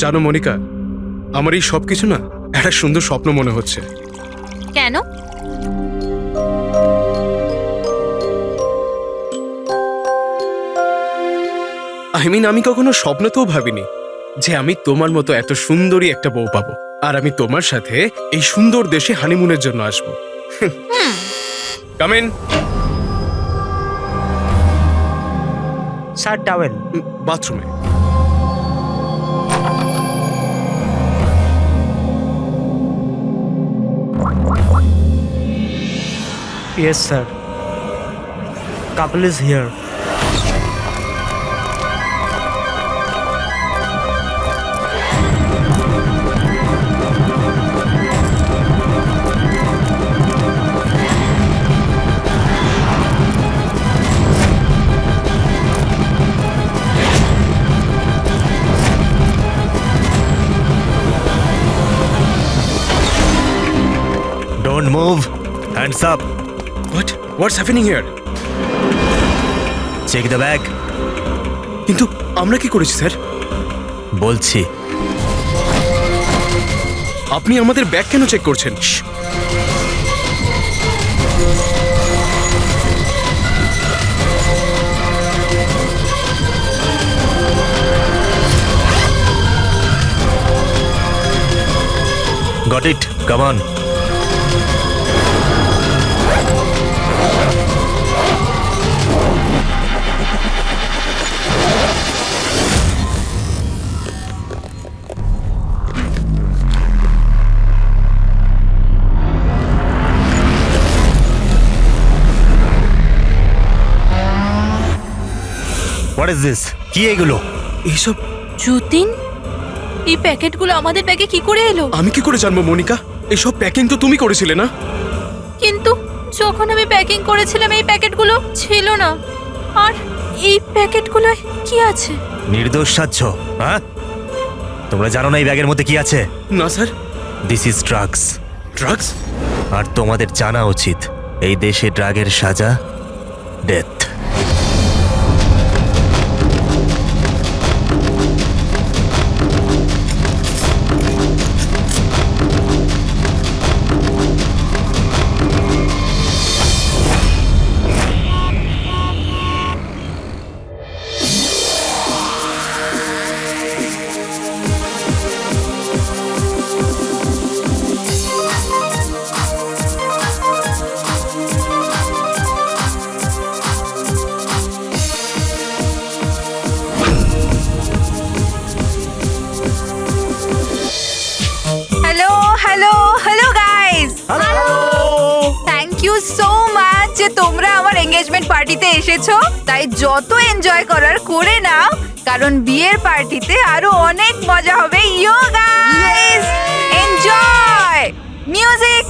জানো মনিকা, আমার এই সবকিছু না একটা সুন্দর স্বপ্ন মনে হচ্ছে। কেন? আমি কখনো স্বপ্নতেও ভাবিনি যে আমি তোমার মতো এত সুন্দরী একটা বউ পাবো, আর আমি তোমার সাথে এই সুন্দর দেশে হানিমুনের জন্য আসবো। Come in. Sir, towel. বাথরুমে। Yes, sir. Couple is here. Don't move. Hands up. What's happening here? Check the bag. কিন্তু আমরা কি করেছি স্যার? বলছি। আপনি আমাদের ব্যাগ কেন চেক করছেন? Got it. Come on. What is this? কি এগুলো? এইসব যতীন, এই প্যাকেটগুলো আমাদের ব্যাগে কি করে এলো? আমি কি করে জানবো মনিকা? এইসব প্যাকিং তো তুমি করেছিলে না? কিন্তু যখন আমি প্যাকিং করেছিলাম এই প্যাকেটগুলো ছিল না। আর এই প্যাকেটগুলোয় কি আছে? নির্দোষ সাজছ, হ্যাঁ? তোমরা জানো না এই ব্যাগের মধ্যে কি আছে? না sir. This is drugs. Drugs? আর তোমাদের জানা উচিত এই দেশে ড্রাগের সাজা death. Hello hello hello guys, thank you so much যে তোমরা আমার এঙ্গেজমেন্ট পার্টিতে এসেছো। তাই যত এনজয় করার করে নাও, কারণ বিয়ের পার্টিতে আরো অনেক মজা হবে। ইয়ো গাইস, এনজয় মিউজিক।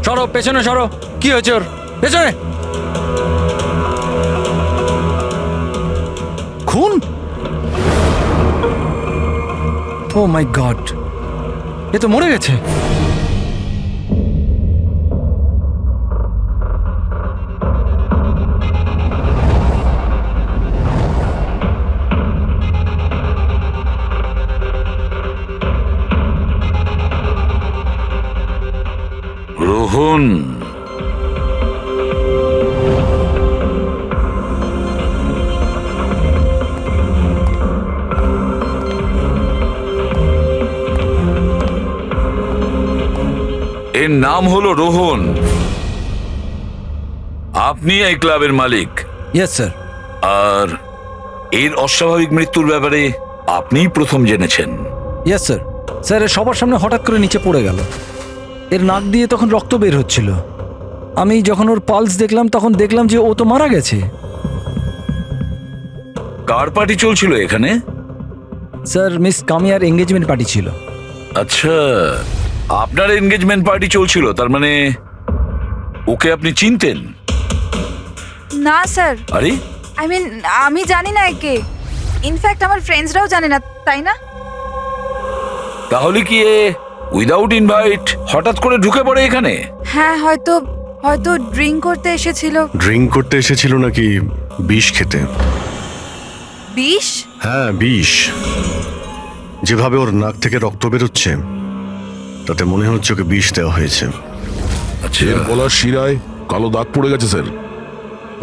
সরো, পেছনে সরো। কি হয়েছে ওর? পেছনে। খুন? ও মাই গড, এ তো মরে গেছে। রোহন, এর নাম হলো রোহন। আপনি এই ক্লাবের মালিক, ইয়েস স্যার। আর এর অস্বাভাবিক মৃত্যুর ব্যাপারে আপনিই প্রথম জেনেছেন। Yes sir. স্যার এর সবার সামনে হঠাৎ করে নিচে পড়ে গেল। এর নাক দিয়ে তখন রক্ত বের হচ্ছিল। আমি যখন ওর পালস দেখলাম তখন দেখলাম যে ও তো মারা গেছে। কার পার্টি চলছিল এখানে? স্যার মিস কামিয়ার এঙ্গেজমেন্ট পার্টি ছিল। আচ্ছা, আপনার এনগেজমেন্ট পার্টি চলছিল, তার মানে ওকে আপনি চিনতেন? না স্যার, আরে আই মিন আমি জানি না একে। ইনফ্যাক্ট আমার ফ্রেন্ডসরাও জানে না, তাই না? তাহলে কি এ উইদাউট ইনভাইট হঠাৎ করে ঢুকে পড়ে এখানে? হ্যাঁ, হয়তো হয়তো ড্রিঙ্ক করতে এসেছিল। ড্রিঙ্ক করতে এসেছিল নাকি বিষ খেতে? বিষ? হ্যাঁ, বিষ। যেভাবে ওর নাক থেকে রক্ত বেরোচ্ছে তাতে মনে হচ্ছে ওকে বিষ দেওয়া হয়েছে। আচ্ছা, এর গলার শিরায় কালো দাগ পড়ে গেছে স্যার,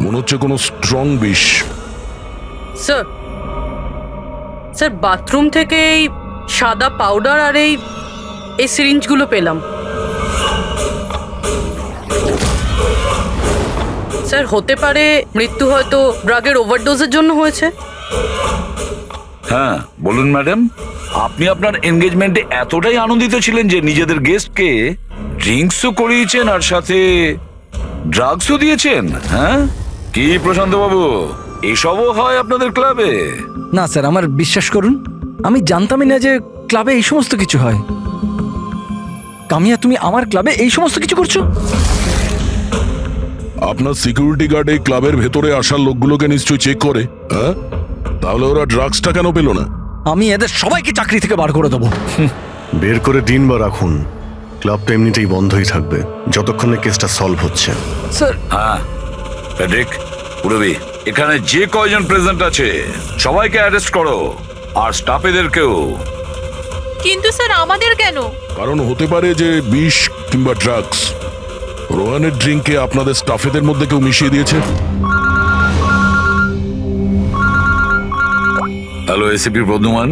মনে হচ্ছে কোনো স্ট্রং বিষ। স্যার, স্যার বাথরুম থেকে এই সাদা পাউডার আর এই সিরিঞ্জগুলো পেলাম। স্যার হতে পারে মৃত্যু হয়তো ড্রাগের ওভারডোজের জন্য হয়েছে। হ্যাঁ বলুন ম্যাডাম, আপনি আপনার এনগেজমেন্টে এতটাই আনন্দিত ছিলেন যে নিজেদের গেস্টকে ড্রিঙ্কসও করিয়েছেন আর সাথে ড্রাগসও দিয়েছেন? হ্যাঁ কি প্রশান্ত বাবু, এসবও হয় আপনাদের ক্লাবে? না স্যার, আমার বিশ্বাস করুন, আমি জানতামই না যে ক্লাবে এই সমস্ত কিছু হয়। কামিয়া, তুমি আমার ক্লাবে এই সমস্ত কিছু করছো? আপনার সিকিউরিটি গার্ড এই ক্লাবের ভেতরে আসার লোকগুলোকে নিশ্চয়ই চেক করে, হ্যাঁ? তাহলে ওরা ড্রাগসটা কেন পেল না? আমি এদের সবাইকে চাকরি থেকে বার করে দেবো। বের করে দিন বা রাখুন, ক্লাবটা এমনিতেই বন্ধই থাকবে যতক্ষণে কেসটা সলভ হচ্ছে। স্যার, হ্যাঁ ফেডরিক, পুরবি, এখানে যে কয়জন প্রেজেন্ট আছে সবাইকে অ্যারেস্ট করো, আর স্টাফেদেরকেও। কিন্তু স্যার আমাদের কেন? কারণ হতে পারে যে বিষ কিংবা ড্রাগস রোহানের ড্রিঙ্কে আপনাদের স্টাফেদের মধ্যে কেউ মিশিয়ে দিয়েছে। Hello ACP Bardhaman.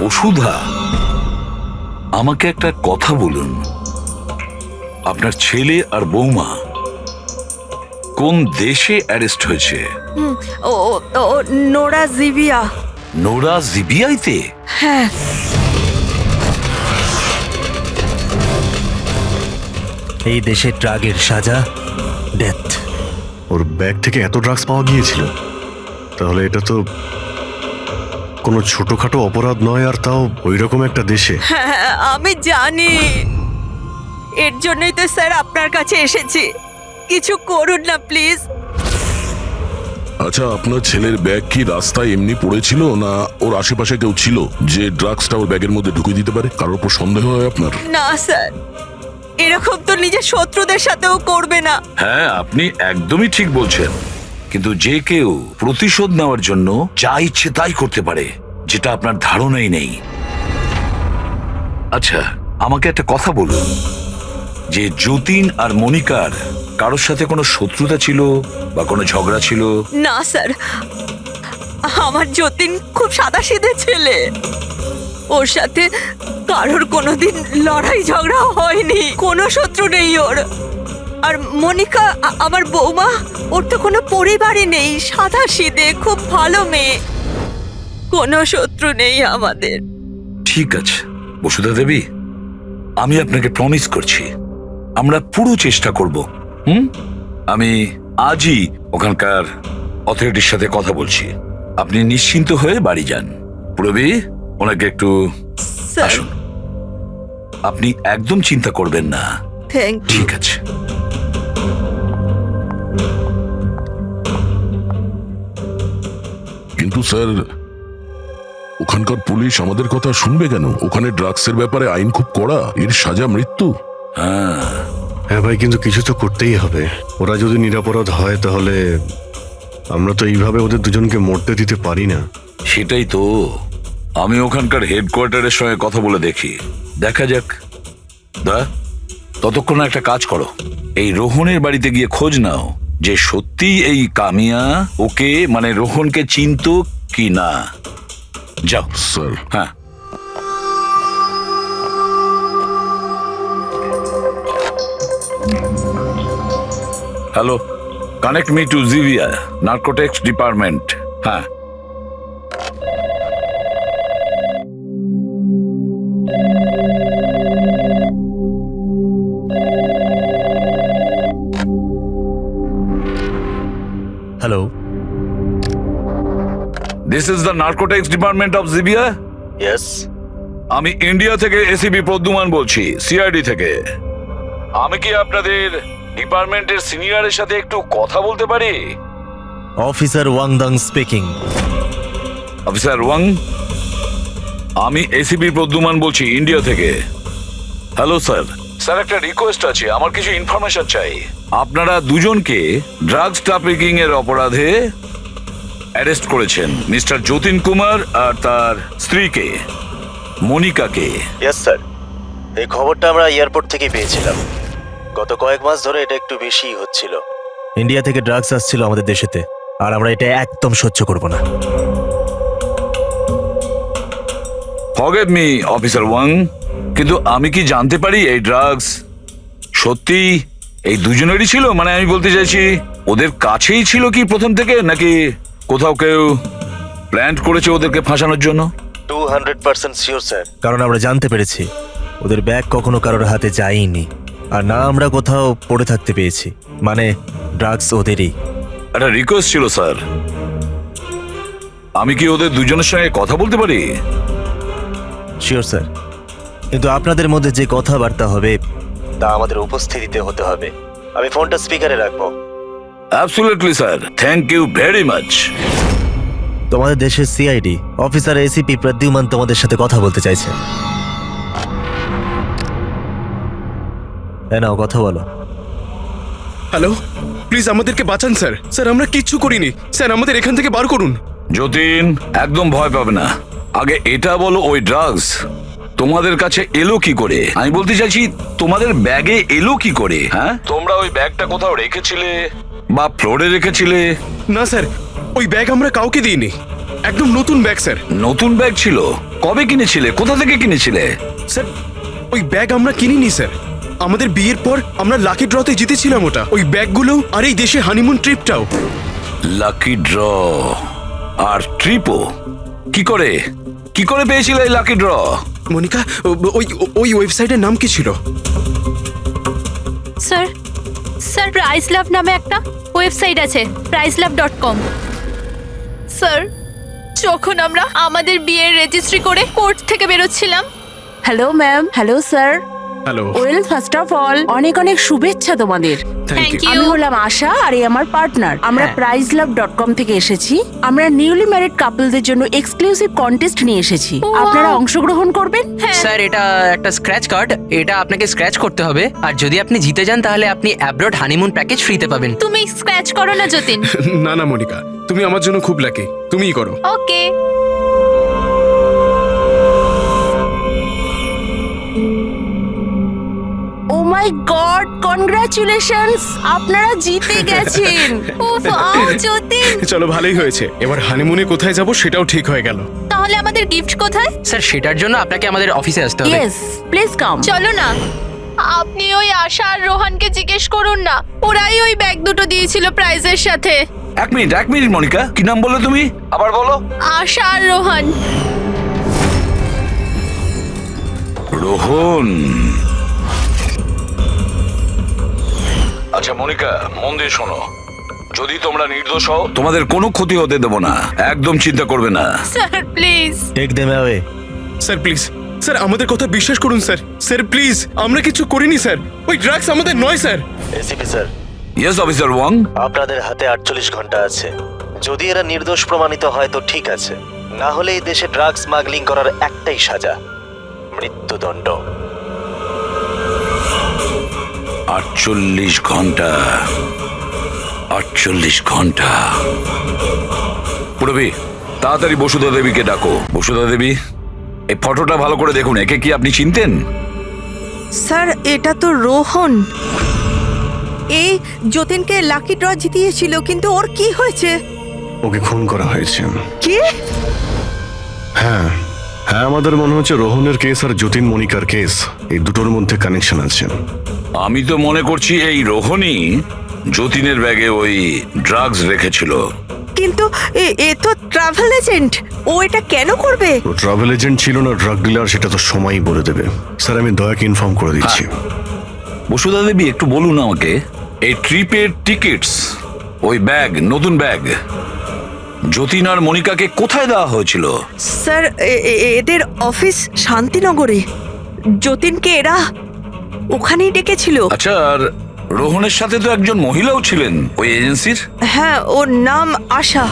বসুধা, আমাকে একটা কথা বলুন, আপনার ছেলে আর বৌমা কোন দেশে অ্যারেস্ট হয়েছে? ও নোরা জিবিয়া। নোরা জিবিআইতে? হ্যাঁ। এই দেশে ড্রাগের সাজা ডেথ। ওর ব্যাগ থেকে এত ড্রাগস পাওয়া গিয়েছিল, তাহলে এটা তো কোনো ছোটখাটো অপরাধ নয়, আর তাও ওই রকম একটা দেশে। হ্যাঁ আমি জানি, এর জন্যই তো স্যার আপনার কাছে এসেছি। কিছু করুন না প্লিজ। আচ্ছা, আপনার ছেলের ব্যাগ কি রাস্তায় এমনি পড়েছিল, না ওর আশেপাশে কেউ ছিল যে ড্রাগসটা ওর ব্যাগের মধ্যে ঢুকিয়ে দিতে পারে? কারোর উপর সন্দেহ হয় আপনার? না স্যার, এরকম তো নিজের শত্রুদের সাথেও করবে না। হ্যাঁ আপনি একদমই ঠিক বলছেন, কিন্তু যে কেউ প্রতিশোধ নেওয়ার জন্য যা ইচ্ছে তাই করতে পারে, যেটা আপনার ধারণাই নেই। আচ্ছা আমাকে একটা কথা বলুন, যে যতীন আর মনিকার কারোর সাথে কোনো শত্রুতা ছিল বা কোনো ঝগড়া ছিল? না স্যার, আমার যতীন খুব সাদাসিধে ছেলে, ওর সাথে কারোর কোনোদিন লড়াই ঝগড়া হয়নি, কোনো শত্রু নেই ওর। আর মনিকা আমার বৌমা, ওর তো কোনো পরিবারই নেই, সাদাসিধে খুব ভালো মেয়ে, কোনো শত্রু নেই আমাদের। ঠিক আছে বসুধা দেবী, আমি আপনাকে প্রমিস করছি আমরা পুরো চেষ্টা করব। আমি আজই ওখানকার অথরিটির সাথে কথা বলছি, আপনি নিশ্চিন্ত হয়ে বাড়ি যান। প্রবি, ওনাকে একটু স্যার, আসুন। আপনি একদম চিন্তা করবেন না, থ্যাংক ইউ। ঠিক আছে? কিন্তু স্যার, ওখানকার পুলিশ আমাদের কথা শুনবে কেন? ওখানে ড্রাগসের ব্যাপারে আইন খুব কড়া, এর সাজা মৃত্যু। হ্যাঁ ভাই, কিন্তু কিছু তো করতেই হবে। ওরা যদি নিরাপরাধ হয় তাহলে আমরা তো এইভাবে ওদের দুজনকে মরতে দিতে পারি না। সেটাই তো, আমি ওখানকার হেডকোয়ার্টারের সঙ্গে কথা বলে দেখি, দেখা যাক। দা, ততক্ষণ একটা কাজ করো, এই রোহনের বাড়িতে গিয়ে খোঁজ নাও যে সত্যি এই কামিয়া ওকে মানে রোহনকে চিনতো কি না। যাও স্যার। হ্যাঁ। Hello, connect me to Zivia narcotics department. হ্যাঁ, hello, this is the narcotics department of Zivia. Yes. আমি ইন্ডিয়া থেকে এসিপি প্রদ্যুমান বলছি, সিআইডি থেকে। আমি কি আপনাদের ডিপার্টমেন্টের সিনিয়রের সাথে একটু কথা বলতে পারি? Officer Wangdang speaking. Officer Wang, আমি এসিপি প্রদ্যুমান বলছি ইন্ডিয়া থেকে। Hello sir. স্যার, একটা রিকোয়েস্ট আছে, আমার কিছু ইনফরমেশন চাই। আপনারা দুজনকে ড্রাগস ট্রাফিকিং এর অপরাধে অ্যারেস্ট করেছেন, মিস্টার যতীন কুমার আর তার স্ত্রীকে মনিকাকে। ইয়েস স্যার, এই খবরটা আমরা এয়ারপোর্ট থেকে পেয়েছিলাম। গত কয়েক মাস ধরে এটা একটু বেশি হচ্ছিল। ইন্ডিয়া থেকে ড্রাগস আসছিল আমাদের দেশেতে, আর আমরা এটা একদম সহ্য করব না। ফরগেভ মি অফিসার ওয়াং, কিন্তু আমি কি জানতে পারি এই ড্রাগস সত্যি এই দুজনেরই ছিল? মানে আমি বলতে চাইছি, ওদের কাছেই ছিল কি প্রথম থেকে, নাকি কোথাও কেউ প্ল্যান করেছে ওদেরকে ফাঁসানোর জন্য? 200% শিওর স্যার, কারণ আমরা জানতে পেরেছি ওদের ব্যাগ কখনো কারোর হাতে যায়নি, আর না আমরা কোথাও পড়ে থাকতে পেয়েছি। মানে ড্রাগস ওদেরই। একটা রিকোয়েস্ট ছিল স্যার, আমি কি ওদের দুজনের সঙ্গে কথা বলতে পারি? শিওর স্যার, কিন্তু আপনাদের মধ্যে যে কথাবার্তা হবে তা আমাদের উপস্থিতিতে হতে হবে। আমি ফোনটা স্পিকারে রাখবো। Absolutely sir, thank you very much. তোমাদের দেশের সিআইডি অফিসার এসিপি প্রদ্যুমান তোমাদের সাথে কথা বলতে চাইছে। নাও কথা বলো। হ্যালো, প্লিজ আমাদেরকে বাঁচান স্যার। স্যার, আমরা কিচ্ছু করিনি স্যার, আমাদের এখান থেকে বার করুন। যতীন, একদম ভয় পাবে না। আগে এটা বলো, ওই ড্রাগস তোমাদের কাছে এলো কি করে? আমি বলতে চাইছি, তোমাদের ব্যাগে এলো কি করে? হ্যাঁ, তোমরা ওই ব্যাগটা কোথাও রেখেছিলে বা ফ্লোরে রেখেছিলে? না স্যার, ওই ব্যাগ আমরা কাউকে দিইনি, একদম নতুন ব্যাগ স্যার। নতুন ব্যাগ ছিল? কবে কিনেছিলে? কোথা থেকে কিনেছিলে? স্যার, ওই ব্যাগ আমরা কিনিনি স্যার। আমাদের বিয়ের পর আমরা লাকি ড্রতে জিতেছিলাম ওটা, ওই ব্যাগগুলো আর এই দেশে হানিমুন ট্রিপটাও। লাকি ড্র আর ট্রিপও? কি করে পেয়েছিলে এই লাকি ড্র? মনিকা, ওই ওয়েবসাইটের নাম কি ছিল? স্যার প্রাইস লাভ নামে একটা ওয়েবসাইট আছে, pricelove.com। স্যার, যখন আমরা আমাদের বিয়ের রেজিস্ট্রি করে কোর্ট থেকে বেরোচ্ছিলাম। Hello ma'am. Hello sir. Hello, well, first of all অনেক অনেক শুভেচ্ছা তোমাদের। Thank you. আমি হলাম আশা, আর এই আমার পার্টনার। আমরা pricelove.com থেকে এসেছি। আমরা নিউলি ম্যারিড কাপলদের জন্য এক্সক্লুসিভ কন্টেস্ট নিয়ে এসেছি। আপনারা অংশগ্রহণ করবেন? স্যার, এটা একটা স্ক্র্যাচ কার্ড, এটা আপনাকে স্ক্র্যাচ করতে হবে, আর যদি আপনি জিতে যান তাহলে আপনি অ্যাব্রড হানিমুন প্যাকেজ ফ্রিতে পাবেন। তুমি স্ক্র্যাচ করো না যতীন। না না মনিকা, তুমি আমার জন্য খুব লাকি, তুমিই করো। ওকে। ও মাই গড, কনগ্রাচুলেশনস, আপনারা জিতে গেছেন। যতীন, চলো, ভালোই হয়েছে। এবার হানিমুনে কোথায় যাব সেটাও ঠিক হয়ে গেল। তাহলে আমাদের গিফট কোথায়? স্যার, সেটার জন্য আপনাকে আমাদের অফিসে আসতে হবে। Yes, please come. চলো না, আপনি ওই আশা আর রোহানকে জিজ্ঞেস করুন না, ওরাই ওই ব্যাগ দুটো দিয়েছিল প্রাইজের সাথে। এক মিনিট মনিকা, কি নাম বললে তুমি? আবার বলো। আশা আর রোহান। রোহন। আচ্ছা মনিকা, মন দিয়ে শোনো, যদি তোমরা নির্দোষ হও তোমাদের কোনো ক্ষতি হতে দেব না, একদম চিন্তা করবে না। Sir please. Take them away. Sir please, sir আমাদের কথা বিশ্বাস করুন স্যার। স্যার প্লিজ, আমরা কিছু করিনি স্যার, ওই ড্রাগস আমাদের নয় sir. ACP sir. Yes officer Wang. আপনাদের হাতে 48 ঘন্টা আছে। যদি এরা নির্দোষ প্রমাণিত হয় তো ঠিক আছে, না হলে এই দেশে ড্রাগস স্মাগলিং করার একটাই সাজা, মৃত্যুদণ্ড। 48 ঘন্টা। 48 ঘন্টা। পুরবি, তাড়াতাড়ি বসুধা দেবীকে ডাকো। বসুধা দেবী, এই ফটোটা ভালো করে দেখুন, একে কি আপনি চিনতেন? স্যার, এটা তো রোহন। এই যতীনকে লাকি ড্র জিতিয়েছিল, কিন্তু ওর কি হয়েছে? ওকে খুন করা হয়েছে। কি? হ্যাঁ, আমাদের মনে হচ্ছে রোহনের কেস আর যতীন মনিকার কেস, এই দুটোর মধ্যে কানেকশন আছে। আমি তো মনে করছি এই রোহনই যতীনের ব্যাগে ওই ড্রাগস রেখেছিল। কিন্তু এ তো ট্রাভেল এজেন্ট, ও এটা কেন করবে? ও ট্রাভেল এজেন্ট ছিল না ড্রাগ ডিলার সেটা তো সময়ই বলে দেবে। স্যার আমি দয়াকে ইনফর্ম করে দিচ্ছি। বসুধা দেবী একটু বলুন আমাকে, এই ট্রিপের টিকিটস, ওই ব্যাগ, নতুন ব্যাগ, যতীন আর মনিকাকে কোথায় দেওয়া হয়েছিল? স্যার এদের অফিস শান্তিনগরে। যতীনকে এরা ওখানেই ডেকেছিল। আচ্ছা, আর রোহনের সাথে তো একজন মহিলাও ছিলেন ওই এজেন্সির। হ্যাঁ, ওর নাম আশা।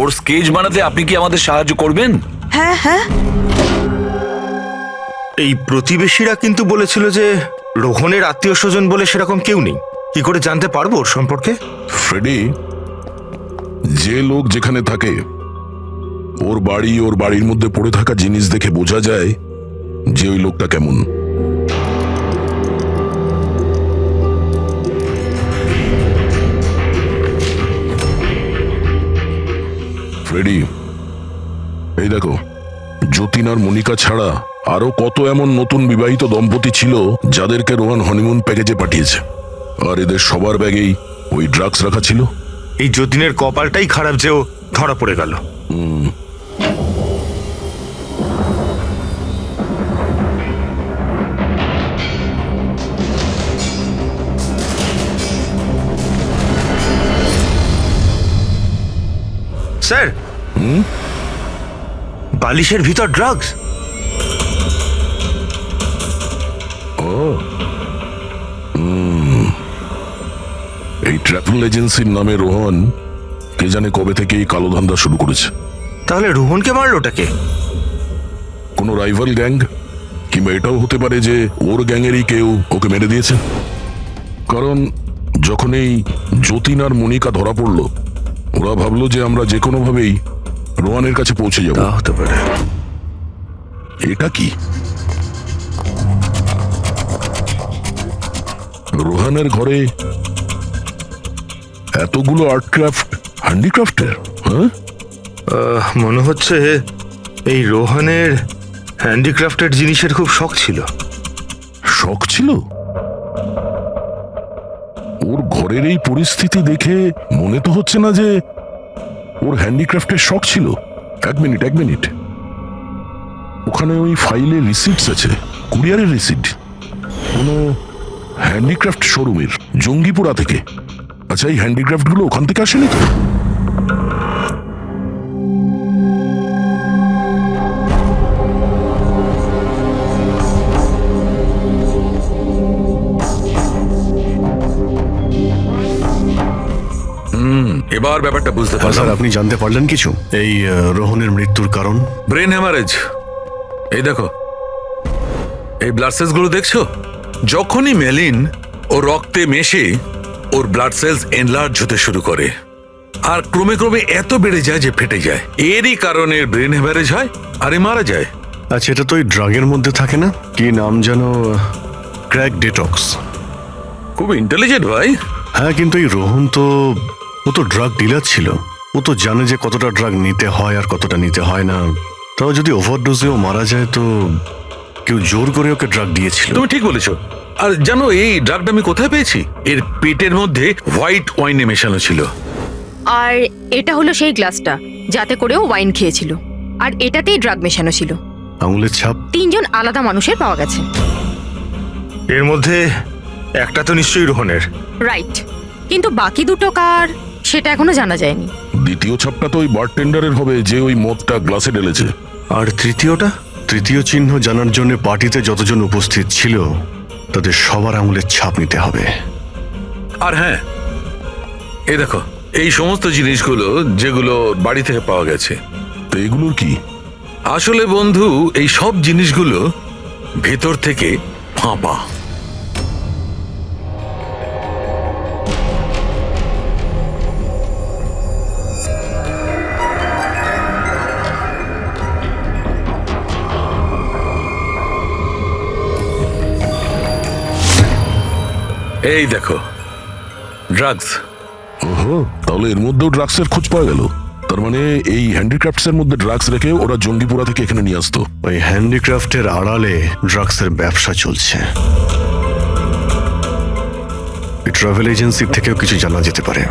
ওর স্কেচ বানাতে আপনি কি আমাদের সাহায্য করবেন? হ্যাঁ হ্যাঁ। এই প্রতিবেশীরা কিন্তু বলেছিল যে রোহনের আত্মীয় স্বজন বলে সেরকম কেউ নেই। কি করে জানতে পারবো ওর সম্পর্কে? ফ্রেডি, যে লোক যেখানে থাকে ওর বাড়ির মধ্যে পড়ে থাকা জিনিস দেখে বোঝা যায় যে ওই লোকটা কেমন। ফ্রেডি, এই দেখো, যতীন আর মনিকা ছাড়া আরো কত এমন নতুন বিবাহিত দম্পতি ছিল যাদেরকে রোহন হনিমুন প্যাকেজে পাঠিয়েছে, আর এদের সবার ব্যাগেই ওই ড্রাগস রাখা ছিল। এই যতীনের কপালটাই খারাপ যে ও ধরা পড়ে গেল। স্যার, বালিশের ভিতর ড্রাগস। এই ট্রাভেল এজেন্সির নামে রোহন কে জানে কবে থেকে এই কালো ধান্দা শুরু করেছে। তাহলে রোহনকে মারলোটাকে? কোনো রাইভাল গ্যাং, কিংবা এটাও হতে পারে যে ওর গ্যাংয়েরই কেউ ওকে মেরে দিয়েছে। কারণ যখন এই যতীন আর মনিকা ধরা পড়লো, ওরা ভাবলো যে আমরা যে কোনো ভাবেই রোহানের কাছে পৌঁছে যাব। তা হতে পারে। এটা কি? রোহানের ঘরে এতগুলো আর্টক্রাফট, হ্যান্ডিক্রাফটের। হ্যাঁ, মনে হচ্ছে এই রোহনের হ্যান্ডিক্রাফটেড জিনিসের খুব শখ ছিল। শখ ছিল? ওর ঘরের এই পরিস্থিতি দেখে মনে তো হচ্ছে না যে ওর হ্যান্ডিক্রাফটের শখ ছিল। এক মিনিট, ওখানে ওই ফাইলে রিসিপ্টস আছে, কুরিয়ারের রিসিপ্ট, কোনো হ্যান্ডিক্রাফট শোরুমের, জঙ্গিপুরা থেকে। আচ্ছা, এই হ্যান্ডিক্রাফট গুলো ওখান থেকে আসেনি তো? এবার ব্যাপারটা বুঝতে স্যার পারলাম। আপনি জানতে পারলেন কিছু এই রোহনের মৃত্যুর কারণ? Brain haemorrhage. এই দেখো, এই ব্লাড সেলস গুলো দেখছো? যখনই মেলিন ও রক্তে মেশে ওর ব্লাড সেলস এনলার্জ হতে শুরু করে, আর ক্রমে ক্রমে এত বেড়ে যায় যে ফেটে যায়। এরই কারণে ব্রেন হ্যামারেজ হয় আর এ মারা যায়। আচ্ছা, এটা তো ওই ড্রাগের মধ্যে থাকে না? কি নাম যেন? Crack detox. খুব ইন্টেলিজেন্ট ভাই। হ্যাঁ, কিন্তু এই রোহন তো, ও তো ড্রাগ ডিলার ছিল। ও তো জানে যে কতটা ড্রাগ নিতে হয় আর কতটা নিতে হয় না। তাও যদি ওভারডোজেও মারা যায় তো কেউ জোর করে ওকে ড্রাগ দিয়েছিল। তুমি ঠিক বলেছো। আর জানো এই ড্রাগটা আমি কোথায় পেয়েছি? এর পেটের মধ্যে হোয়াইট ওয়াইনে মেশানো ছিল। আর এটা হলো সেই গ্লাসটা যাতে করেও ওয়াইন খেয়েছিল, আর এটাতেই ড্রাগ মেশানো ছিল। আঙুলের ছাপ 3 জন আলাদা মানুষের পাওয়া গেছে। এর মধ্যে একটা তো নিশ্চয়ই রোহনের। রাইট, কিন্তু বাকি দুটো কার সেটা এখনো জানা যায়নি। দ্বিতীয় ছাপটা তো ওই বারটেন্ডারের হবে যে ওই মদটা গ্লাসে ঢেলেছে। আর তৃতীয়টা? তৃতীয় চিহ্ন জানার জন্য পার্টিতে যতজন উপস্থিত ছিল তাদের সবার আঙুলের ছাপ নিতে হবে। আর হ্যাঁ, এই দেখো, এই সমস্ত জিনিসগুলো যেগুলো বাড়ি থেকে পাওয়া গেছে। তো এগুলোর কি? আসলে বন্ধু, এই সব জিনিসগুলো ভেতর থেকে ফাঁপা। এই দেখো, ড্রাগস। ওহো, তাহলে এর মধ্যেও ড্রাগসের খোঁজ পাওয়া গেল। তার মানে এই হ্যান্ডিক্রাফটস এর মধ্যে ড্রাগস রেখে ওরা জঙ্গিপুরা থেকে এখানে নিয়ে আসতো। ওই হ্যান্ডিক্রাফটের আড়ালে ড্রাগসের ব্যবসা চলছে। ট্রাভেল এজেন্সির থেকেও কিছু জানা যেতে পারে।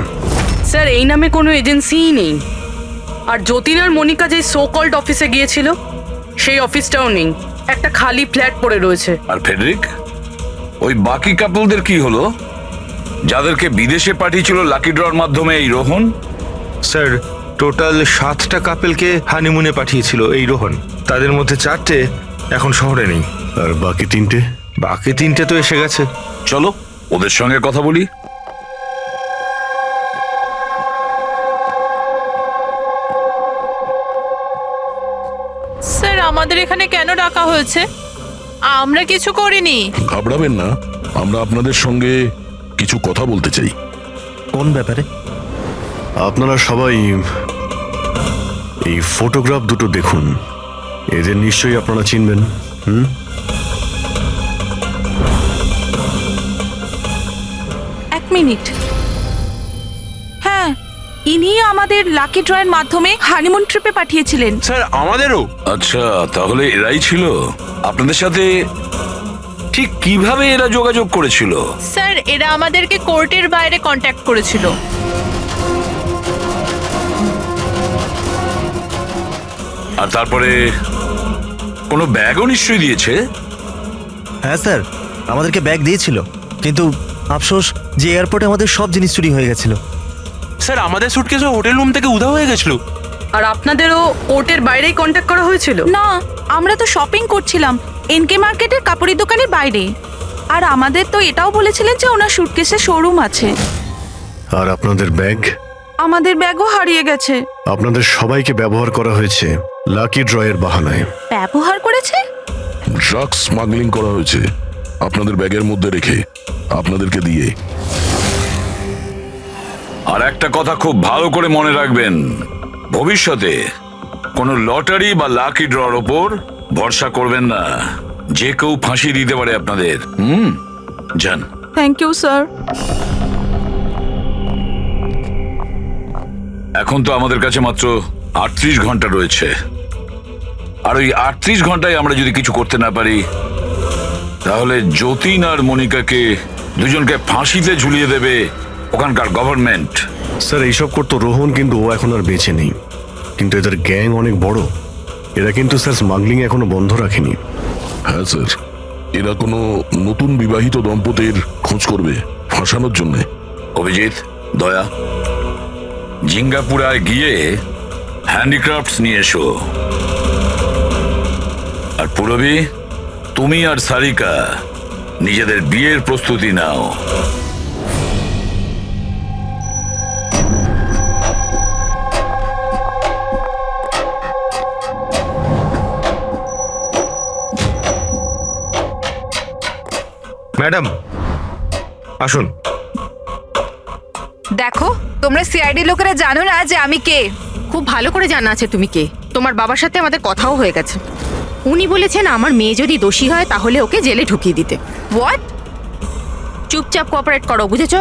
স্যার এই নামে কোনো এজেন্সিই নেই। আর যতীন আর মনিকা যে সো কল্ড অফিসে গিয়েছিল সেই অফিসটাও নেই, একটা খালি ফ্ল্যাট পড়ে রয়েছে। আর ফেডরিক, ওই বাকি কাপলদের কি হলো যাদেরকে বিদেশে পাঠিয়েছিল লাকি ড্রর মাধ্যমে এই রোহন? স্যার, টোটাল 7টা কাপেলকে হানিমুনে পাঠিয়েছিল এই রোহন। তাদের মধ্যে 4টে এখন শহরে নেই। আর বাকি 3টে? বাকি 3টে তো এসে গেছে। চলো ওদের সঙ্গে কথা বলি। স্যার আমাদের এখানে কেন ডাকা হয়েছে? আমরা কিছু করিনি। ঘাবড়াবেন না, আমরা আপনাদের সঙ্গে কিছু কথা বলতে চাই। কোন ব্যাপারে? আপনারা সবাই এই ফটোগ্রাফ দুটো দেখুন। এদের নিশ্চয়ই আপনারা চিনবেন। এক মিনিট। হ্যাঁ, ইনি আমাদের লাকি ড্রয়ের মাধ্যমে হানিমুন ট্রিপে পাঠিয়েছিলেন। স্যার আমাদেরও। আচ্ছা, তাহলে এরাই ছিল আপনাদের সাথে? ঠিক কিভাবে এরা যোগাযোগ করেছিল? স্যার এরা আমাদেরকে কোর্টের বাইরে কন্ট্যাক্ট করেছিল। আর তারপরে কোনো ব্যাগও নিশ্চয়ই দিয়েছে? হ্যাঁ স্যার, আমাদেরকে ব্যাগ দিয়েছিল, কিন্তু আফসোস যে এয়ারপোর্টে আমাদের সব জিনিস চুরি হয়ে গেছিল। স্যার আমাদের সুটকেসও হোটেল রুম থেকে উধাও হয়ে গেছিল। আর আপনাদেরও কোর্টের বাইরেই কন্ট্যাক্ট করা হয়েছিল? না, আমরা তো শপিং করছিলাম এনকে মার্কেটের কাপড়ের দোকানের বাইরে। আর আমাদের তো এটাও বলেছিলেন যে ওনার সুটকেসের শোরুম আছে। আর আপনাদের ব্যাগ? আমাদের ব্যাগও হারিয়ে গেছে। আপনাদের সবাইকে ব্যবহার করা হয়েছে লাকি ড্রয়ের বাহানায়। ব্যবহার করেছে? ড্রাগস স্মাগলিং করা হয়েছে আপনাদের ব্যাগের মধ্যে রেখে, আপনাদেরকে দিয়ে। আর একটা কথা খুব ভালো করে মনে রাখবেন, ভবিষ্যতে কোনো লটারি বা লাকি ড্রর ওপর ভরসা করবেন না। যে কেউ ফাঁসি দিতে পারে আপনাদের। যান। Thank you sir. এখন তো আমাদের কাছে মাত্র 38 ঘন্টা রয়েছে। আর ওই 38 ঘন্টায় আমরা যদি কিছু করতে না পারি, তাহলে যতীন আর মনিকাকে দুজনকে ফাঁসিতে ঝুলিয়ে দেবে ওখানকার গভর্নমেন্ট। স্যার এইসব করতো রোহন, কিন্তু ও এখন আর বেঁচে নেই। কিন্তু এদের গ্যাং অনেক বড়। এরা কিন্তু স্যার স্মাগলিং এখনো বন্ধ রাখেনি। হ্যাঁ স্যার, এরা কোনো নতুন বিবাহিত দম্পতির খোঁজ করবে ফাঁসানোর জন্য। অভিজিৎ, দয়া, জিঙ্গাপুরায় গিয়ে হ্যান্ডিক্রাফটস নিয়ে এসো। আর পুরবী, তুমি আর সারিকা নিজেদের বিয়ের প্রস্তুতি নাও। ম্যাডাম আসুন। দেখো, তোমরা সিআইডি লোকেরা জানো না যে আমি কে? খুব ভালো করে জানা আছে তুমি কে। তোমার বাবার সাথে আমাদের কথাও হয়ে গেছে। উনি বলেছেন আমার মেয়ে যদি দোষী হয় তাহলে ওকে জেলে ঢুকিয়ে দিতে। হোয়াট? চুপচাপ কোঅপারেট করো, বুঝেছো?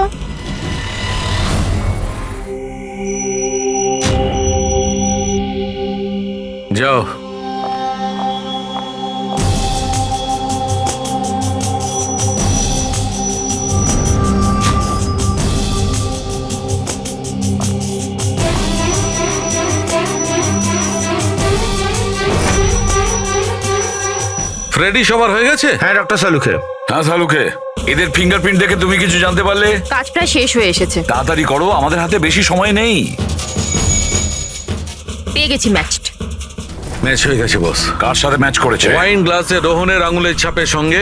যাও। ফ্রেডি সবার হয়ে গেছে? হ্যাঁ ডক্টর সালুখে। হ্যাঁ সালুখে, এদের ফিঙ্গারপ্রিন্ট দেখে তুমি কিছু জানতে পারলে? কাজ প্রায় শেষ হয়ে এসেছে। তাড়াতাড়ি করো, আমাদের হাতে বেশি সময় নেই। পেয়ে গেছি ম্যাচড। ম্যাচ হয়ে গেছে বস। কার সাথে ম্যাচ করেছে? ওয়াইন গ্লাসে রোহনের আঙুলের ছাপের সঙ্গে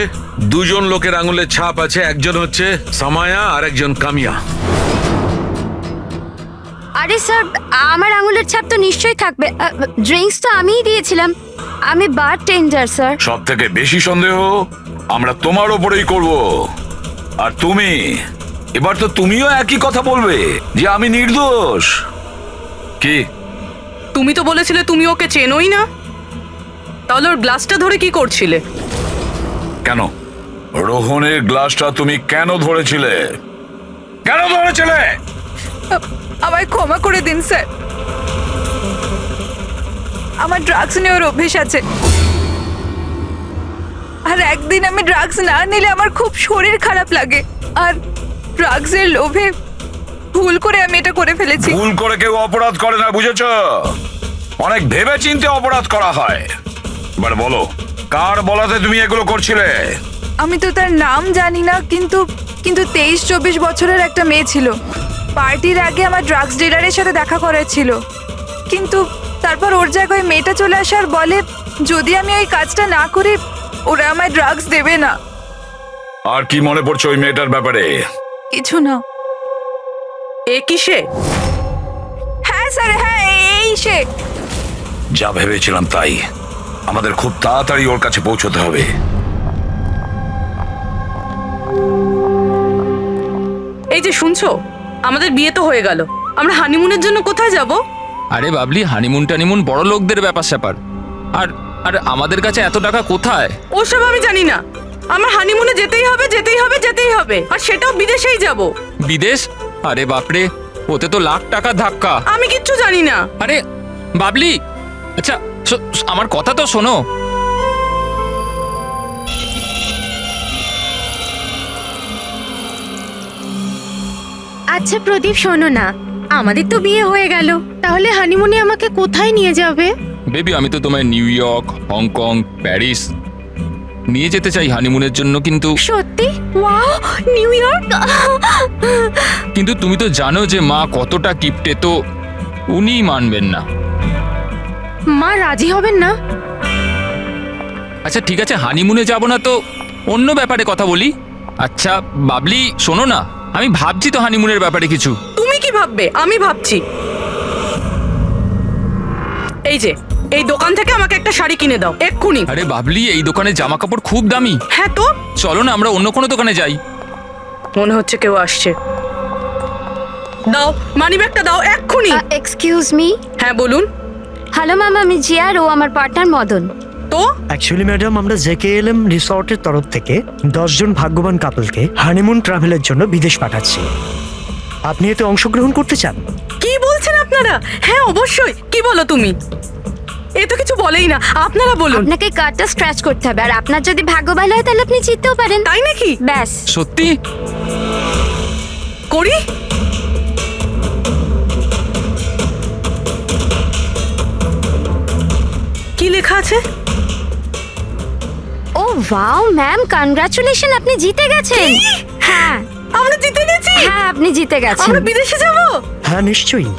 দুজন লোকের আঙুলের ছাপ আছে। একজন হচ্ছে সামায়া আর একজন কামিয়া। আরে স্যার, আমার আঙুলের ছাপ তো নিশ্চয়ই থাকবে। ড্রিঙ্কস তো আমিই দিয়েছিলাম। আমি বারটেন্ডার স্যার। সব থেকে বেশি সন্দেহ আমরা তোমার ওপরেই করব। আর তুমি, এবার তো তুমিও একই কথা বলবে যে আমি নির্দোষ। কি? তুমি তো বলেছিলে তুমি ওকে চেনোই না, তাহলে ওর গ্লাসটা ধরে কি করছিলে? কেন রোহনের গ্লাসটা তুমি কেন ধরেছিলে? কেন ধরেছিলে? আমায় ক্ষমা করে দিন স্যার। আমার ড্রাগস নেওয়ার অভ্যেস আছে। আর একদিন আমি ড্রাগস না নিলে আমার খুব শরীর খারাপ লাগে। আর ড্রাগসের লোভে ভুল করে আমি এটা করে ফেলেছি। ভুল করে কেউ অপরাধ করে না, বুঝেছ? অনেক ভেবে চিন্তে অপরাধ করা হয়। এবার বলো, কার বলাতে তুমি এগুলো করছিলে? আমি তো তার নাম জানি না, কিন্তু 23-24 বছরের একটা মেয়ে ছিল। পার্টির আগে আমার ড্রাগস ডিলারের সাথে দেখা করেছিল, কিন্তু তারপর ওর জায়গায় মেয়েটা চলে আসে আর বলে যদি আমি ওই কাজটা না করি ওরা আমায় ড্রাগস দেবে না। আর কি মনে পড়ছে ওই মেয়েটার ব্যাপারে? কিছু না। এ কিসে? হ্যাঁ স্যার, হ্যাঁ এই সে। যা ভেবেছিলাম তাই। আমাদের খুব তাড়াতাড়ি ওর কাছে পৌঁছতে হবে। এই যে শুনছো, আমাদের বিয়ে তো হয়ে গেল, আমরা হানিমুনের জন্য কোথায় যাব? আরে বাবলি, হানিমুন টানিমুন বড় লোকদের ব্যাপার স্যাপার। আর আর আমাদের কাছে এত টাকা কোথায়? ওসব আমি জানি না। আমার হানিমুনে যেতেই হবে, যেতেই হবে, যেতেই হবে, আর সেটাও বিদেশেই যাব। বিদেশ? আরে বাপরে, ওতে তো লাখ টাকা ধাক্কা। আমি কিচ্ছু জানি না। আরে বাবলি, আচ্ছা আমার কথা তো শোনো। আচ্ছা প্রদীপ, শোনো না, আমাদের তো বিয়ে হয়ে গেল, তাহলে হানিমুনে আমাকে কোথায় নিয়ে যাবে? বেবি, আমি তো তোমায় নিউ ইয়র্ক, হংকং, প্যারিস নিয়ে যেতে চাই হানিমুনের জন্য, কিন্তু সত্যি? Wow, new York! কিন্তু তুমি তো জানো যে মা কতটা কিপটে, তো উনিই মানবেন না। মা রাজি হবেন না? আচ্ছা ঠিক আছে, হানিমুনে যাব না তো অন্য ব্যাপারে কথা বলি। আচ্ছা বাবলি শোনো না, আমি ভাবছি তো হানিমুনের ব্যাপারে কিছু। তুমি কি ভাববে? আমি ভাবছি। এই যে এই দোকান থেকে আমাকে একটা শাড়ি কিনে দাও এক্ষুনি। আরে বাবলি, এই দোকানে জামা কাপড় খুব দামি। হ্যাঁ তো চলো না আমরা অন্য কোনো দোকানে যাই। মনে হচ্ছে কেউ আসছে। দাও মানিব্যাগটা, দাও এক্ষুনি। Excuse me. হ্যাঁ বলুন। হ্যালো ম্যাম, আমি জিয়া আর ও আমার পার্টনার মদন। তো অ্যাকচুয়ালি ম্যাডাম, আমরা জেকেএলএম রিসর্টের তরফ থেকে 10 জন ভাগ্যবান কাপলকে হানিমুন ট্রাভেলের জন্য বিদেশ পাঠাচ্ছি। আপনি এতে অংশগ্রহণ করতে চান? কি বলছেন আপনারা? হ্যাঁ অবশ্যই। কি বলো তুমি? এ তো কিছু বলেই না। আপনারা বলুন। আপনাকে কার্ডটা স্ক্র্যাচ করতে হবে, আর আপনার যদি ভাগ্য ভালো হয় তাহলে আপনি জিততেও পারেন। তাই নাকি? ব্যাস। সত্যি? করি। কি লেখা আছে? ও ওয়াও ম্যাম, কনগ্রাচুলেশন, আপনি জিতে গেছেন। হ্যাঁ আমরা জিতে গেছি। হ্যাঁ, আপনি জিতে গেছেন। আমরা বিদেশে যাব? হ্যাঁ নিশ্চয়ই।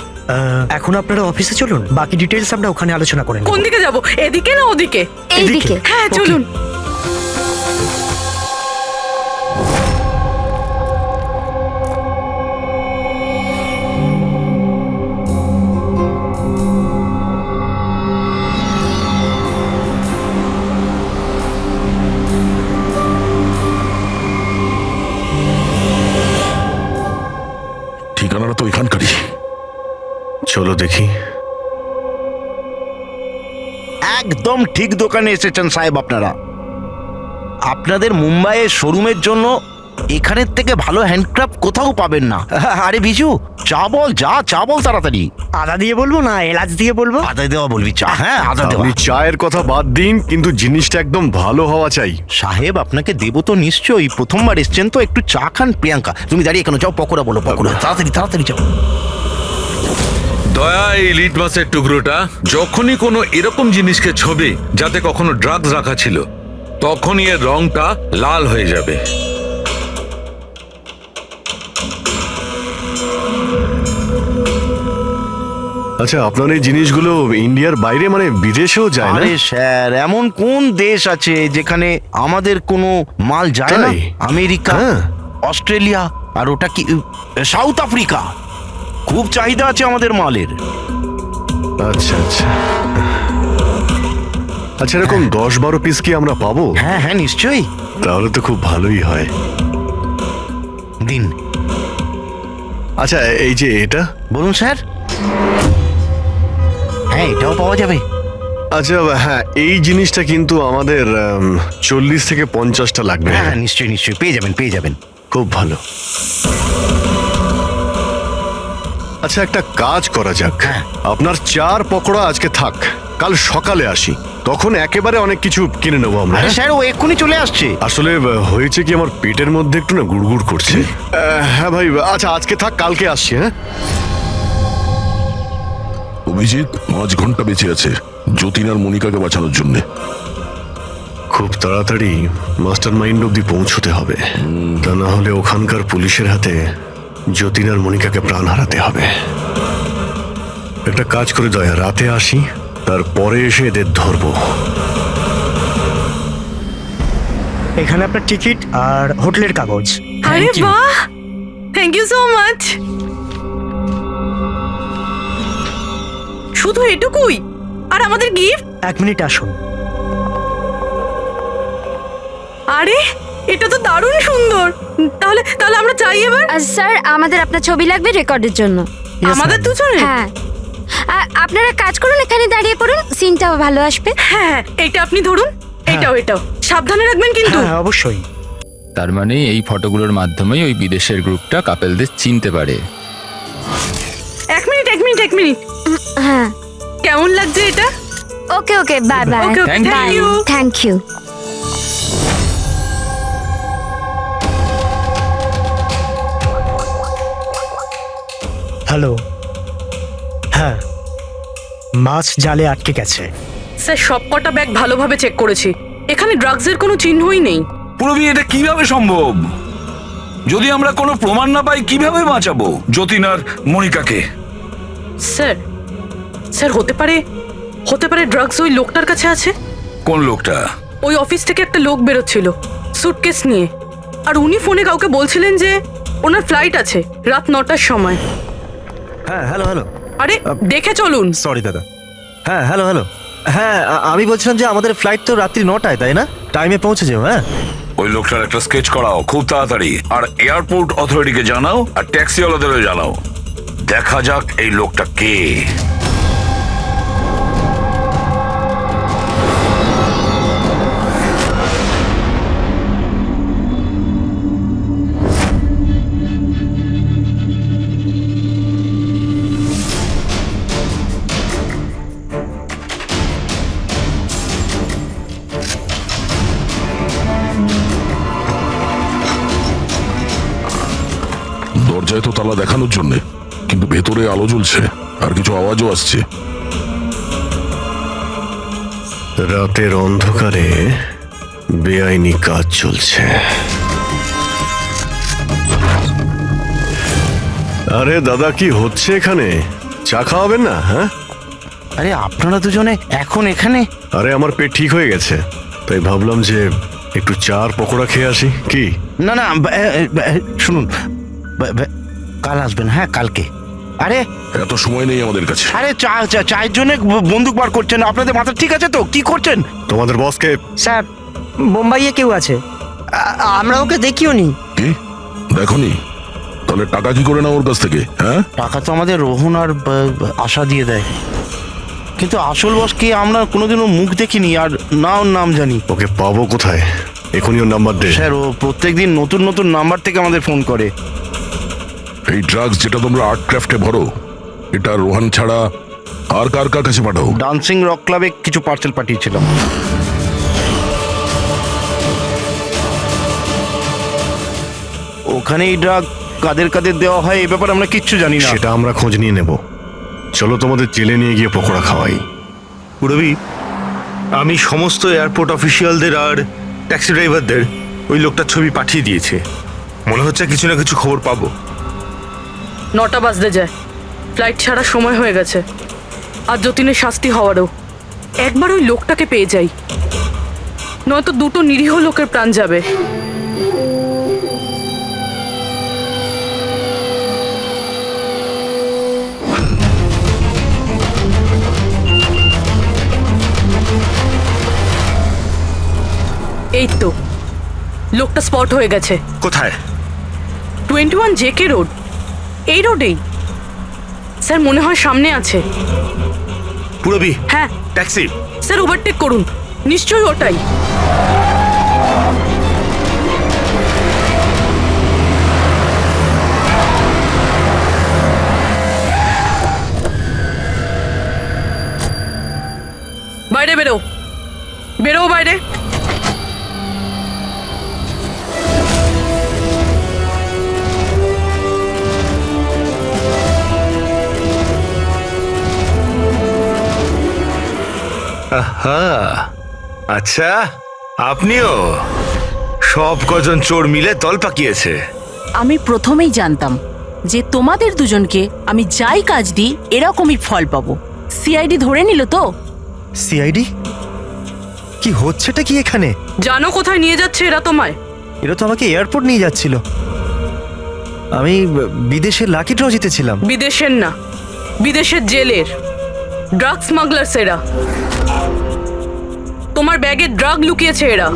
এখন আপনারা অফিসে চলুন, বাকি ডিটেলস আমরা ওখানে আলোচনা করে নেব। কোন দিকে যাব? এদিকে না ওদিকে? এইদিকে। হ্যাঁ চলুন। ঠিকানাটা তো এখানকারই। চলো দেখি। একদম ঠিক দোকানে এসেছেন সাহেব আপনারা। আপনাদের মুম্বাইয়ের শোরুমের জন্য এখানের থেকে ভালো হ্যান্ডক্রাফট কোথাও পাবেন না। আরে বিজু, চা বল, চা বল তাড়াতাড়ি। আদা দিয়ে বলবো না এলাচ দিয়ে বলবো? আদা দেওয়া বলবি? চা? হ্যাঁ আদা দেওয়া। আপনি চায়ের কথা বাদ দিন, কিন্তু জিনিসটা একদম ভালো হওয়া চাই। সাহেব আপনাকে দেবো তো নিশ্চয়ই, প্রথমবার এসছেন তো, একটু চা খান। প্রিয়াঙ্কা তুমি দাঁড়িয়ে কেন? যাও পকোড়া বলো, পকোড়া তাড়াতাড়ি যাও। দয়া, এই লিট মাছের টুকরোটা যখনই কোনো এরকম জিনিসকে ছবি যাতে কখনো ড্রাগস রাখা ছিল, তখনই এর রংটা লাল হয়ে যাবে। আচ্ছা, আপনার এই জিনিসগুলো ইন্ডিয়ার বাইরে মানে বিদেশেও যায় না? আরে স্যার, এমন কোন দেশ আছে যেখানে আমাদের কোনো মাল যায় না? তাই? আমেরিকা, হ্যাঁ। অস্ট্রেলিয়া, আর ওটা কি সাউথ আফ্রিকা। খুব চাহিদা আছে আমাদের মালের। আচ্ছা আচ্ছা আচ্ছা, এরকম 10-12 পিস কি আমরা পাবো? হ্যাঁ হ্যাঁ নিশ্চয়ই। তাহলে তো খুব ভালোই হয়। দিন। আচ্ছা, এই যে এটা বলুন স্যার। হ্যাঁ এটাও পাওয়া যাবে। আচ্ছা হ্যাঁ, এই জিনিসটা কিন্তু আমাদের 40 থেকে 50টা লাগবে। হ্যাঁ নিশ্চয়ই পেয়ে যাবেন। খুব ভালো। আচ্ছা, একটা কাজ করা যাক। হ্যাঁ। আপনার 4 পকোড়া আজকে থাক, কাল সকালে আসি, তখন একেবারে অনেক কিছু কিনে নেবো আমরা। আরে স্যার, ও এক্ষুনি চলে আসছে। আসলে হয়েছে কি, আমার পেটের মধ্যে একটু না গুড়গুড় করছে। হ্যাঁ ভাই, আচ্ছা আজকে থাক, কালকে আসছি। হ্যাঁ অভিজিৎ 5 ঘন্টা বেঁচে আছে যতীন আর মনিকাকে বাঁচানোর জন্য। খুব তাড়াতাড়ি মাস্টার মাইন্ড অব্দি পৌঁছতে হবে, তা না হলে ওখানকার পুলিশের হাতে যতীন আর মনিকাকে প্রাণ হারাতে হবে। একটা কাজ করে দয়া, রাতে আসি, তারপরে এসে এদের ধরবো। এখানে আপনার টিকিট আর হোটেলের কাগজ। আরে বাহ, থ্যাংক ইউ সো মাচ। শুধু এটুকুই? আর আমাদের গিফট? 1 মিনিট আসুন। আরে এটা তো দারুণ সুন্দর। তাহলে তাহলে আমরা চাই এবার। স্যার, আমাদের আপনার ছবি লাগবে রেকর্ডের জন্য। আমাদের দুজনের? হ্যাঁ, আপনারা কাজ করুন, এখানে দাঁড়িয়ে পড়ুন, সিনটাও ভালো আসবে। হ্যাঁ, এইটা আপনি ধরুন, এটাও এটাও সাবধানে রাখবেন কিন্তু। হ্যাঁ অবশ্যই। তার মানে এই ফটোগুলোর মাধ্যমেই ওই বিদেশের গ্রুপটা কাপেলদের চিনতে পারে। এক মিনিট। হ্যাঁ, কেমন লাগছে এটা? Okay okay, bye bye. Okay, Thank you. Thank you. Hello. হ্যাঁ, মাছ জালে আটকে গেছে। স্যার, সবকটা ব্যাগ ভালোভাবে চেক করেছি, এখানে ড্রাগসের কোনো চিহ্নই নেই। পুরবি, এটা কিভাবে সম্ভব? যদি আমরা কোনো প্রমাণ না পাই কিভাবে বাঁচাবো যতীন আর মনিকাকে? স্যার হতে পারে ড্রাগস ওই লোকটার কাছে আছে। কোন লোকটা? ওই অফিস থেকে একটা লোক বেরোচ্ছিল সুটকেস নিয়ে, আর উনি ফোনে কাউকে বলছিলেন যে ওনার ফ্লাইট আছে রাত 9টার সময়। হ্যাঁ, হ্যালো। আরে দেখে চলুন। সরি দাদা। হ্যাঁ, হ্যালো। হ্যাঁ, আমি বলছিলাম যে আমাদের ফ্লাইট তো রাত্রি 9টায়, তাই না? টাইমে পৌঁছে যাও। হ্যাঁ, ওই লোকটার একটা স্কেচ করাও খুব তাড়াতাড়ি, আর এয়ারপোর্ট অথরিটিকে জানাও, আর ট্যাক্সিওয়ালাদেরও জানাও। দেখা যাক এই লোকটা কে। দরজায় তো তালা দেখানোর জন্য, কিন্তু ভেতরে আলো জ্বলছে আর কিছু আওয়াজও আসছে। রাতের অন্ধকারে বেআইনি কাজ চলছে। আরে দাদা, কি হচ্ছে এখানে? চা খাওয়াবেন না? হ্যাঁ, আরে আপনারা দুজনে এখন এখানে? আরে আমার পেট ঠিক হয়ে গেছে, তাই ভাবলাম যে একটু চা আর পকোড়া খেয়ে আসি। কি? না, শুনুন, কাল আসবেন। হ্যাঁ, কালকে। আরে এত সময় নেই আমাদের কাছে। আরে চায়ের জন্য বন্দুক বার করছেন? আপনাদের মাথা ঠিক আছে তো? কি করছেন? তোমাদের বসকে? স্যার, বোম্বাইয়ে কেউ আছে, আমরা ওকে দেখিও নি। কি দেখোনি? তাহলে টাকা কি করে না ওর কাছ থেকে? হ্যাঁ, টাকা তো আমাদের রোহন আর আশা দিয়ে দেয়, কিন্তু আসল বসকে আমরা কোনোদিনও মুখ দেখিনি, আর না ওর নাম জানি। ওকে পাবো কোথায়? এখনই ওর নাম্বার দে। স্যার, ও প্রত্যেকদিন নতুন নাম্বার থেকে আমাদের ফোন করে। এই ড্রাগস যেটা তোমরা আর্ট ক্রাফটে ভরো, এটা রোহান ছাড়া আর কার কাছে পাঠাও? ডান্সিং রক ক্লাবে কিছু পার্সেল পাঠিয়েছিলাম। ওখানে এই ড্রাগ কাদের দেওয়া হয় এ ব্যাপারে আমরা কিচ্ছু জানি না। সেটা আমরা খোঁজ নিয়ে নেব। চলো তোমাদের জেলে নিয়ে গিয়ে পকোড়া খাওয়াই। পুরবি, আমি সমস্ত এয়ারপোর্ট অফিসিয়ালদের আর ট্যাক্সি ড্রাইভারদের ওই লোকটার ছবি পাঠিয়ে দিয়েছে। মনে হচ্ছে কিছু না কিছু খবর পাবো। 9টা বাজতে যায়, ফ্লাইট ছাড়ার সময় হয়ে গেছে, আর যতীনের শাস্তি হওয়ারও। একবার ওই লোকটাকে পেয়ে যাই, নয়তো 2টো নিরীহ লোকের প্রাণ যাবে। এই তো লোকটা স্পট হয়ে গেছে। কোথায়? 21 জেকে রোড, এই রোডেই। স্যার, মনে হয় সামনে আছে। পুরবি, হ্যাঁ ট্যাক্সি। স্যার, ওভারটেক করুন, নিশ্চয়ই ওটাই। বাইরে বেরো, বেরো বাইরে। আহা, আচ্ছা আপনিও? সব কজন চোর মিলে দল পাকিয়েছে। আমি প্রথমেই জানতাম যে তোমাদের দুজনকে আমি যাই কাজ দিই এরকমই ফল পাবো। সিআইডি ধরে নিল তো? সিআইডি? কি হচ্ছেটা কি এখানে? জানো কোথায় নিয়ে যাচ্ছে এরা তোমায়? এরা তো আমাকে এয়ারপোর্ট নিয়ে যাচ্ছিল। আমি বিদেশের লাকি ড্র জিতেছিলাম। বিদেশের না, বিদেশের জেলের ড্রাগ স্মাগলার্স এরা। তোমার ব্যাগে ড্রাগ লুকিয়েছে এরা।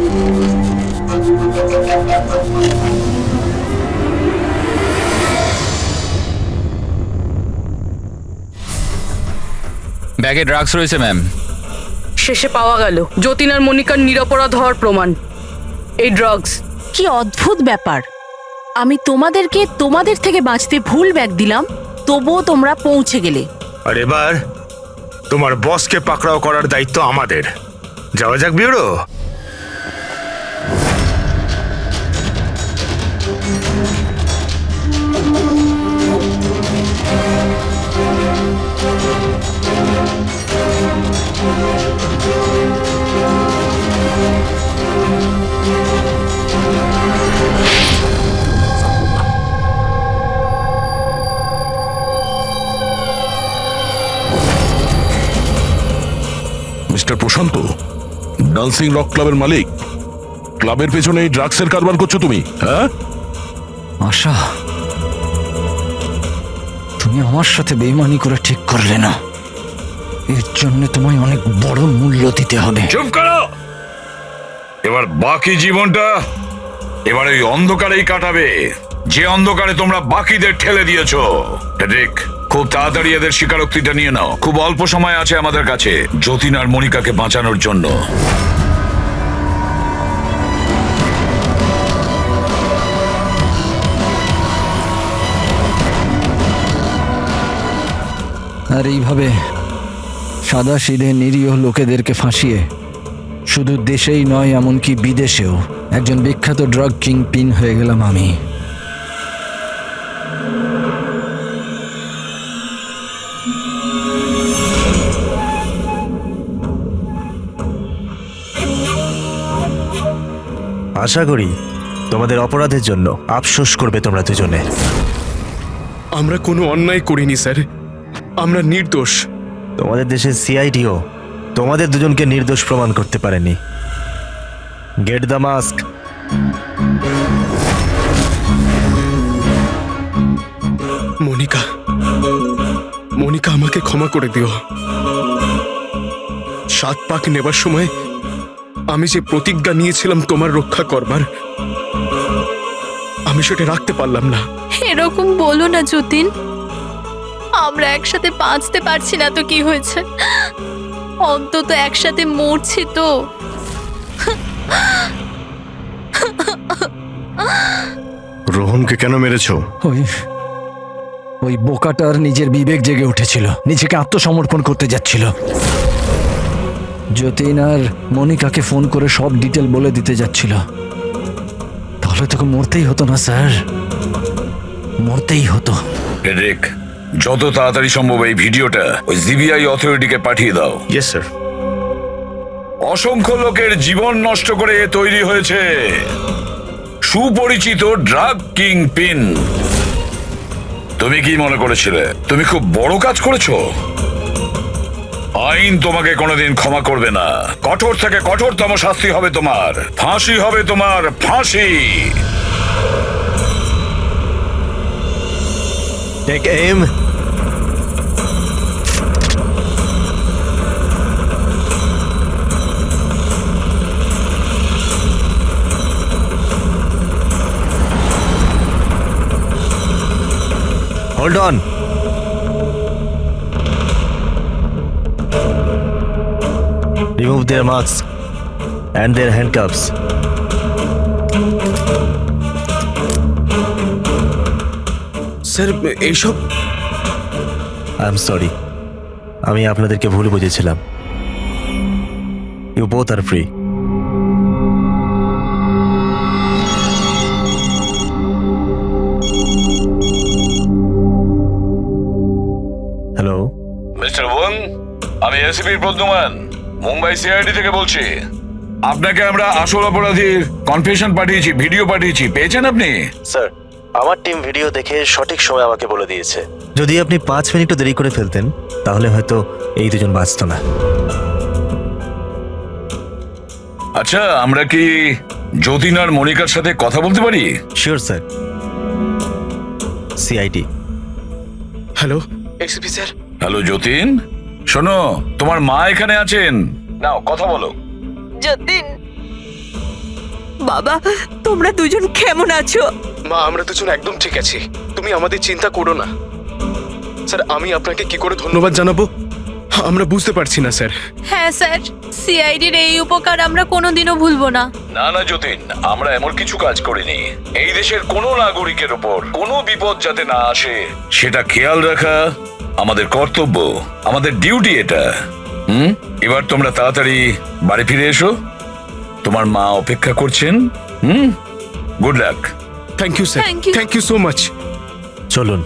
ব্যাগে ড্রাগস রয়েছে ম্যাম। শেষে পাওয়া গেল যতীন আর মনিকার নিরপরাধ হওয়ার প্রমাণ। এই ড্রাগস। কি অদ্ভুত ব্যাপার, আমি তোমাদের থেকে বাঁচতে ভুল ব্যাগ দিলাম, তবুও তোমরা পৌঁছে গেলে। আর এবার তোমার বসকে পাকড়াও করার দায়িত্ব আমাদের। যাওয়া যাক ব্যুরো। মিস্টার প্রশান্ত, ডান্সিং রক ক্লাবের মালিক, ক্লাবের পেছনে এই ড্রাগসের কারবার করছো তুমি, হ্যাঁ? আশা, তুমি আমার সাথে বেইমানি করে ঠিক করলে না। এর জন্য তোমায় অনেক বড় মূল্য দিতে হবে। চুপ করো। এবার বাকি জীবনটা এবার ওই অন্ধকারেই কাটাবে, যে অন্ধকারে তোমরা বাকিদের ঠেলে দিয়েছো। ঠিক, খুব তাড়াতাড়ি এদের স্বীকারোক্তিটা নিয়ে নাও। খুব অল্প সময় আছে আমাদের কাছে যতীন আর মনিকাকে বাঁচানোর জন্য। আর এইভাবে সাদা সিধে নিরীহ লোকেদেরকে ফাঁসিয়ে শুধু দেশেই নয় এমনকি বিদেশেও একজন বিখ্যাত ড্রাগ কিংপিন হয়ে গেলাম আমি। আশা করি তোমাদের অপরাধের জন্য আফসোস করবে তোমরা দুজনে। আমরা কোনো অন্যায় করিনি স্যার, আমরা নির্দোষ। তোমাদের দেশের সিআইডিও তোমাদের দুজনকে নির্দোষ প্রমাণ করতে পারেনি। Get the mask. Monica, Monica আমাকে ক্ষমা করে দিও। 7 পাক নেবার সময় আমি যে প্রতিজ্ঞা নিয়েছিলাম তোমার রক্ষা করবার, আমি সেটা রাখতে পারলাম না। এরকম বলো না যতীন, আমরা একসাথে বাঁচতে পারছি না তো কি হয়েছে, অন্তত একসাথে মরছি তো। রোহনকে কেন মেরেছো? ওই বোকাটার নিজের বিবেক জেগে উঠেছিল, নিজেকে আত্মসমর্পণ করতে যাচ্ছিল। যতীন আর মনিকাকে ফোন করে সব ডিটেল বলে দিতে যাচ্ছিল। তাহলে তোকে মরতেই হতো না স্যার, মরতেই হতো। এরিক, যত তাড়াতাড়ি সম্ভব এই ভিডিওটা ওই জিবিআই অথরিটিকে পাঠিয়ে দাও। Yes sir. অসংখ্য লোকের জীবন নষ্ট করে এ তৈরি হয়েছে সুপরিচিত ড্রাগ কিং পিন। তুমি কি মনে করেছিলে তুমি খুব বড় কাজ করেছো? আইন তোমাকে কোনোদিন ক্ষমা করবে না। কঠোর থেকে কঠোরতম শাস্তি হবে তোমার, ফাঁসি হবে তোমার, ফাঁসি। Take M. Hold on. Remove their masks and their handcuffs. Sir, এইসব আই এম সরি, আমি আপনাদেরকে ভুল বুঝেছিলাম। You both R free. Hello, mister Wang, আমি এসিপির প্রদ্যুমান মুম্বাই সিআইডি থেকে বলছি। আপনাকে আমরা আসল অপরাধীর কনফেশন পাঠিয়েছি, ভিডিও পাঠিয়েছি, পেয়েছেন আপনি? স্যার আমার টিম ভিডিও দেখে সঠিক সময় আমাকে বলে দিয়েছে। যদি আপনি 5 মিনিটও দেরি করে ফেলতেন তাহলে হয়তো এই দুজন বাঁচত না। আচ্ছা, আমরা কি যতীন আর মনিকার সাথে কথা বলতে পারি? Sure sir. CID. Hello ACP sir. Hello Jatin, শোনো, তোমার মা এখানে আছেন, নাও কথা বলো। যতীন, বাবা, তোমরা দুজন কেমন আছো? মা, আমরা দুজন একদম ঠিক আছি, তুমি আমাদের চিন্তা করো না। স্যার, আমি আপনাকে কি করে ধন্যবাদ জানাবো আমরা বুঝতে পারছি না স্যার। হ্যাঁ স্যার, সিআইডির এই উপকার আমরা কোনোদিনও ভুলবো না। না না যতীন, আমরা এমন কিছু কাজ করিনি। এই দেশের কোনো নাগরিকের উপর কোনো বিপদ যাতে না আসে সেটা খেয়াল রাখা আমাদের কর্তব্য, আমাদের ডিউটি এটা। এবার তোমরা তাড়াতাড়ি বাড়ি ফিরে এসো, তোমার মা অপেক্ষা করছেন। Good luck. Thank you sir, thank you so much. চলুন।